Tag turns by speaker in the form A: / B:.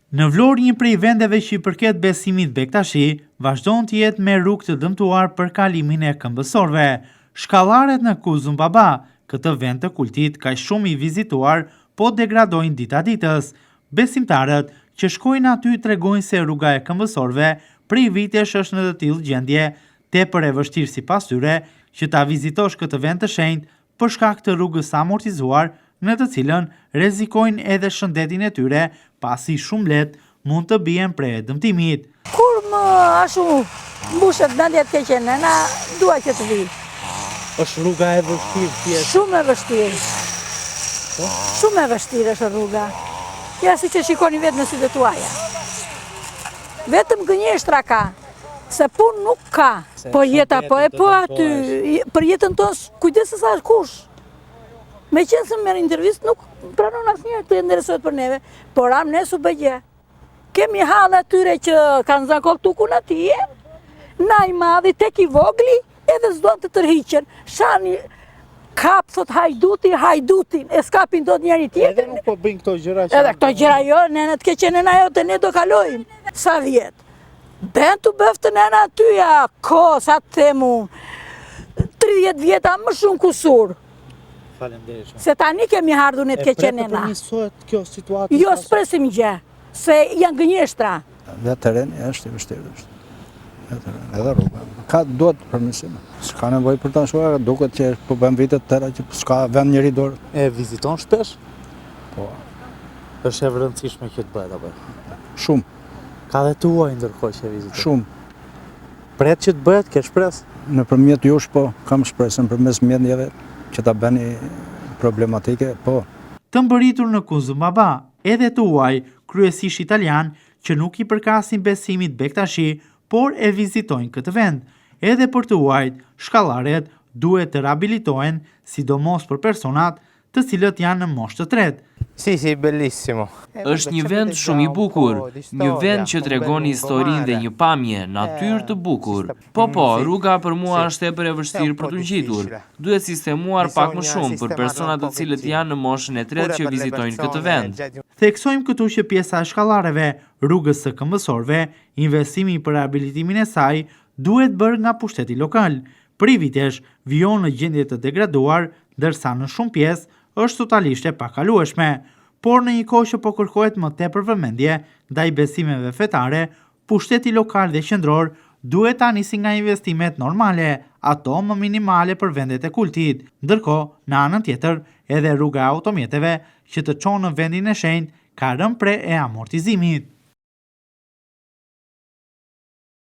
A: Në Vlorë, një prej vendeve që i përket Besimit Bektashi, vazhdon të jetë me rrugë të dëmtuar për kalimin e këmbësorëve. Shkallaret në Kuzum Baba, këtë vend të kultit kaq shumë i vizituar, po degradojnë dita ditës. Besimtarët që shkojnë aty tregojnë se rruga e këmbësorëve prej vitesh është në të tillë gjendje, tepër e vështirë sipas tyre që ta vizitosh këtë vend të shenjtë për shkak të rrugës së amortizuar, në të cilën rrezikojnë edhe shëndetin e tyre, pasi shumë lehtë mund të bien prej dëmtimit.
B: Kur më ashtu mbushet vendjet të keqe, na dua që të vi.
A: Është rruga e vështirë thjesht.
B: Shumë e vështirë. Shumë e vështirë është rruga. Ja si që shikoni vetë në sytë tuaja. Vetëm gënjeshtra ka, se pun nuk ka. Po jeta po e po aty, për jetën tonë kujdesë sa kush. Me qenë se merr intervistë nuk pranon asnjëherë të interesohet për neve, por am ne su bëgje. Kemi hallë atyre që kanë zakoll tukun atje, na i madhi tek i vogli, edhe s'duan të tërhiqen. Shani kap thot hajdutin, e skapin dot njëri tjetër.
A: Edhe nuk po bëjnë këto gjëra.
B: Edhe këto gjëra jo, nenet keqen e na jote, ne do kalojmë. Sa vjet? Ben të bëftën e na atyja, sa të themu, 30 vjeta më shumë kusur. Se tani kemi hardhur në të keqen e na.
A: Kjo situatë?
B: Jo, s'presim gjë, se janë gënjeshtra.
C: Dhe tereni është i vështirë. Edhe rruga. Ka duhet përmirësim. S'ka nevojë për ta shkuar, duket që po bën vite të tëra që s'ka vend njëri dorë.
A: E viziton shpesh?
C: Po.
A: Është e rëndësishme që të bëhet apo?
C: Shumë.
A: Ka dhe tuaj ndërkohë që viziton?
C: Shumë.
A: Pret që të bëhet, ke shpresë?
C: Nëpërmjet jush po, kam shpresën përmes mendjeve që ta bëni problematike, po.
A: Të mbëritur në Kuzum Baba, edhe tuaj, kryesisht italian, që nuk i përkasin Besimit Bektashi, por e vizitojnë këtë vend. Edhe për tuajt, shkallaret duhet të rehabilitohen, sidomos për personat të cilët janë në moshë të tretë.
D: Sì, bellissimo.
E: Është një vend shumë i bukur, një vend që tregon historinë dhe një pamje, natyrë të bukur. Po, rruga për mua është tepër e vështirë për të ngjitur. Duhet sistemuar pak më shumë për personat të cilët janë në moshën e tretë që vizitojnë këtë vend.
A: Theksojmë këtu që pjesa e shkallareve, rrugës së këmbësorëve, investimi për rehabilitimin e saj duhet bërë nga pushteti lokal. Prej vitesh vijon në gjendje të degraduar, ndërsa në shumë pjesë është totalisht e pakalueshme, por në një kohë që po kërkohet më tepër vëmendje ndaj besimeve fetare, pushteti lokal dhe qendror duhet ta nisi nga investimet normale, ato më minimale për vendet e kultit. Ndërkohë, në anën tjetër, edhe rruga e automjeteve që të çon në vendin e shenjtë ka rënë pre e amortizimit.